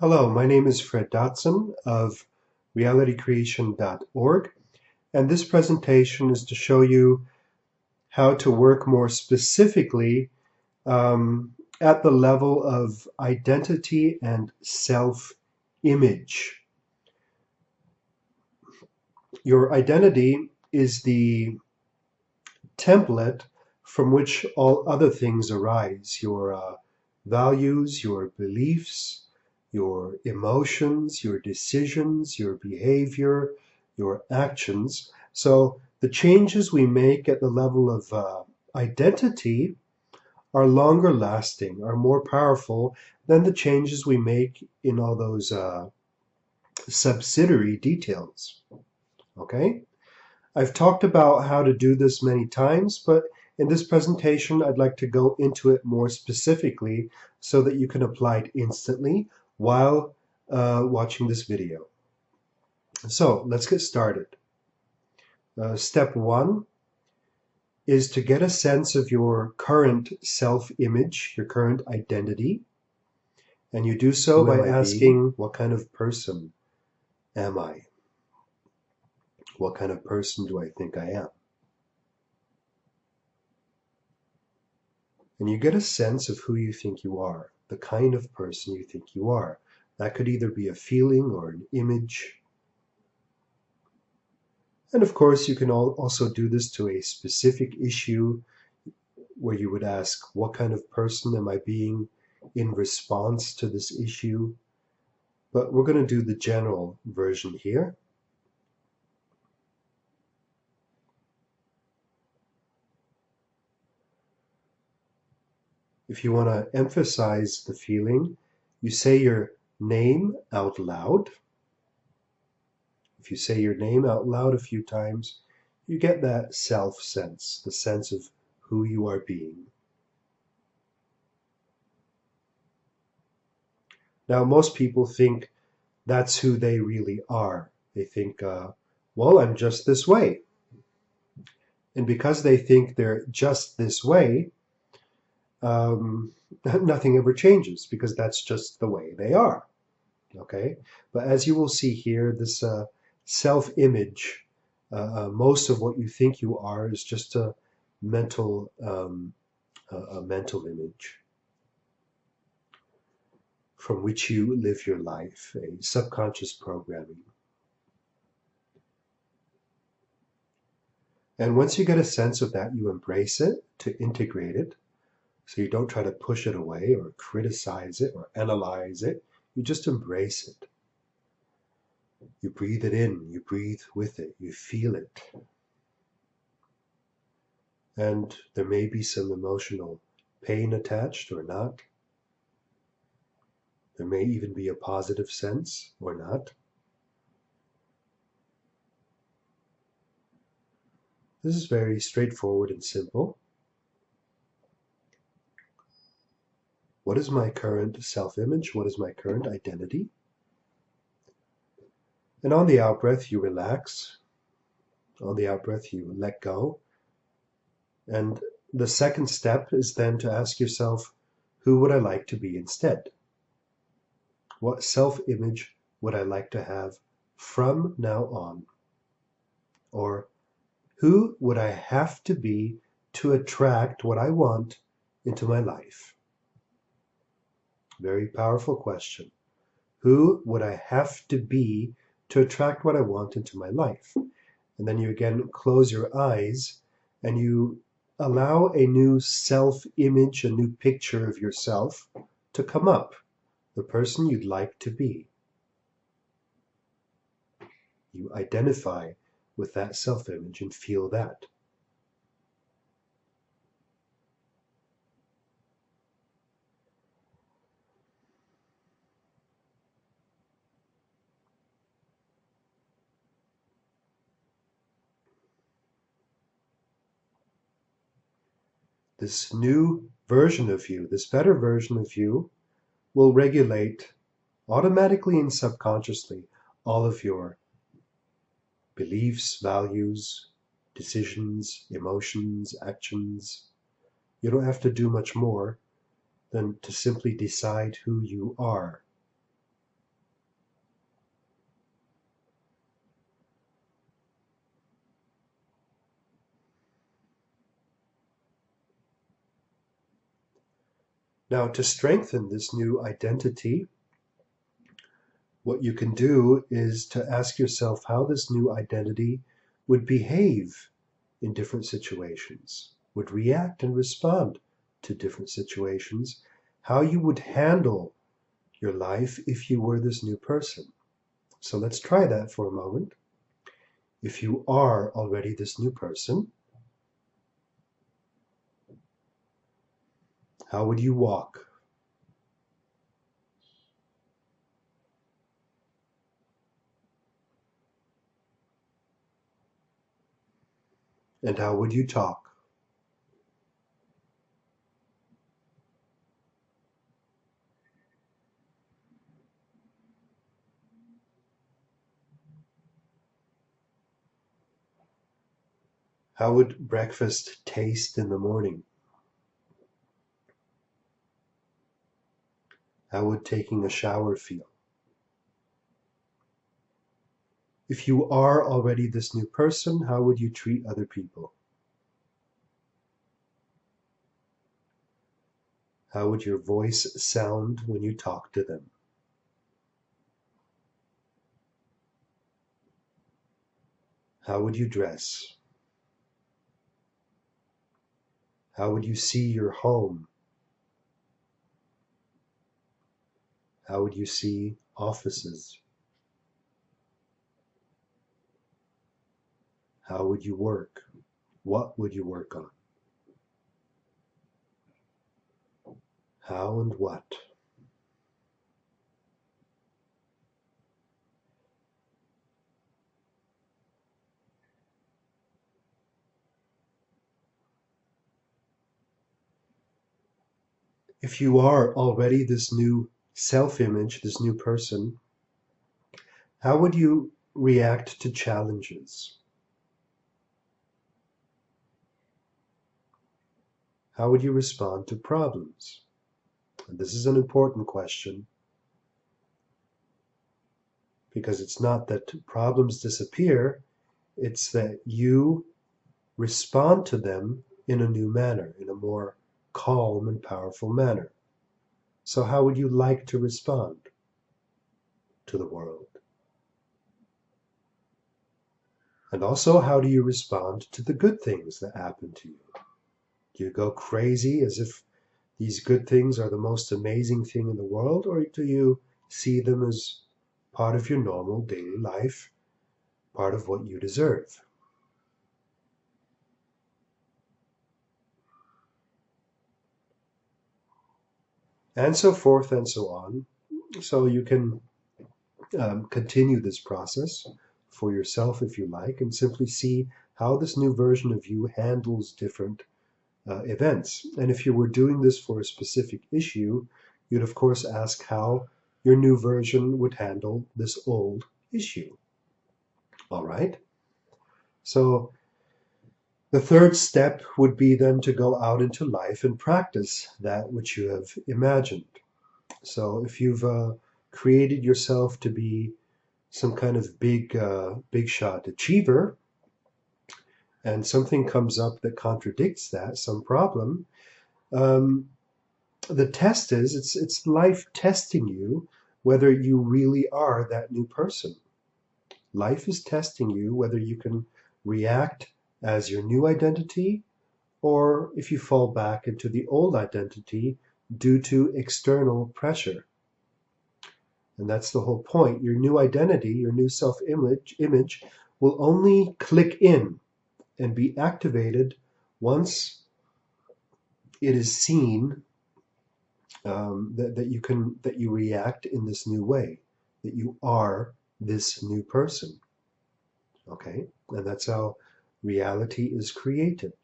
Hello, my name is Fred Dodson of realitycreation.org, and this presentation is to show you how to work more specifically at the level of identity and self-image. Your identity is the template from which all other things arise. Your values, your beliefs, your emotions, your decisions, your behavior, your actions. So the changes we make at the level of identity are longer lasting, are more powerful than the changes we make in all those subsidiary details. Okay? I've talked about how to do this many times, but in this presentation, I'd like to go into it more specifically so that you can apply it instantly while watching this video. So let's get started. Step one is to get a sense of your current self-image, your current identity, and you do so by asking, what kind of person am I? What kind of person do I think I am? And you get a sense of who you think you are, the kind of person you think you are. That could either be a feeling or an image. And of course, you can also do this to a specific issue where you would ask, what kind of person am I being in response to this issue? But we're going to do the general version here. If you want to emphasize the feeling, you say your name out loud. If you say your name out loud a few times, you get that self sense, the sense of who you are being. Now, most people think that's who they really are. They think, well, I'm just this way. And because they think they're just this way, nothing ever changes because that's just the way they are. Okay? But as you will see here, this self-image, most of what you think you are is just a mental image from which you live your life, a subconscious programming. And once you get a sense of that, you embrace it to integrate it. So you don't try to push it away or criticize it or analyze it. You just embrace it. You breathe it in, you breathe with it, you feel it. And there may be some emotional pain attached or not. There may even be a positive sense or not. This is very straightforward and simple. What is my current self-image? What is my current identity? And on the out-breath, you relax. On the out-breath, you let go. And the second step is then to ask yourself, who would I like to be instead? What self-image would I like to have from now on? Or who would I have to be to attract what I want into my life? Very powerful question. Who would I have to be to attract what I want into my life? And then you again close your eyes and you allow a new self-image, a new picture of yourself to come up, the person you'd like to be. You identify with that self-image and feel that. This new version of you, this better version of you, will regulate automatically and subconsciously all of your beliefs, values, decisions, emotions, actions. You don't have to do much more than to simply decide who you are. Now, to strengthen this new identity, what you can do is to ask yourself how this new identity would behave in different situations, would react and respond to different situations, how you would handle your life if you were this new person. So let's try that for a moment. If you are already this new person, how would you walk? And how would you talk? How would breakfast taste in the morning? How would taking a shower feel? If you are already this new person, how would you treat other people? How would your voice sound when you talk to them? How would you dress? How would you see your home? How would you see offices? How would you work? What would you work on? How and what? If you are already this new self-image, this new person, how would you react to challenges? How would you respond to problems? And this is an important question because it's not that problems disappear, it's that you respond to them in a new manner, in a more calm and powerful manner. So how would you like to respond to the world? And also, how do you respond to the good things that happen to you? Do you go crazy as if these good things are the most amazing thing in the world, or do you see them as part of your normal daily life, part of what you deserve? And so forth and so on. So you can continue this process for yourself if you like, and simply see how this new version of you handles different events. And if you were doing this for a specific issue, you'd of course ask how your new version would handle this old issue. All right? So the third step would be then to go out into life and practice that which you have imagined. So if you've created yourself to be some kind of big shot achiever, and something comes up that contradicts that, some problem, um, the test is it's life testing you whether you really are that new person. Life is testing you whether you can react as your new identity or if you fall back into the old identity due to external pressure. And that's the whole point. Your new identity, your new self-image will only click in and be activated once it is seen that you react in this new way, that you are this new person. Okay, and that's how reality is created.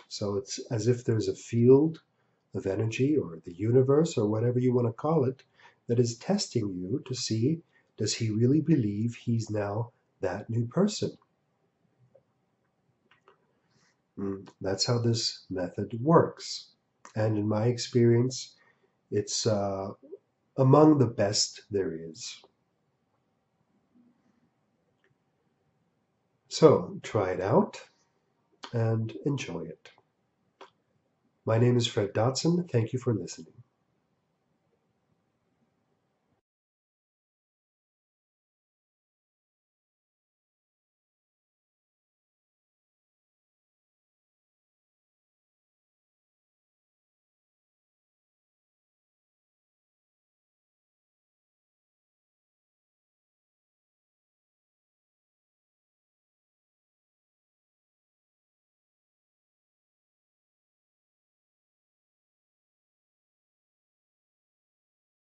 So it's as if there's a field of energy or the universe or whatever you want to call it that is testing you to see, does he really believe he's now that new person? That's how this method works. And in my experience, it's among the best there is. So try it out and enjoy it. My name is Fred Dodson. Thank you for listening.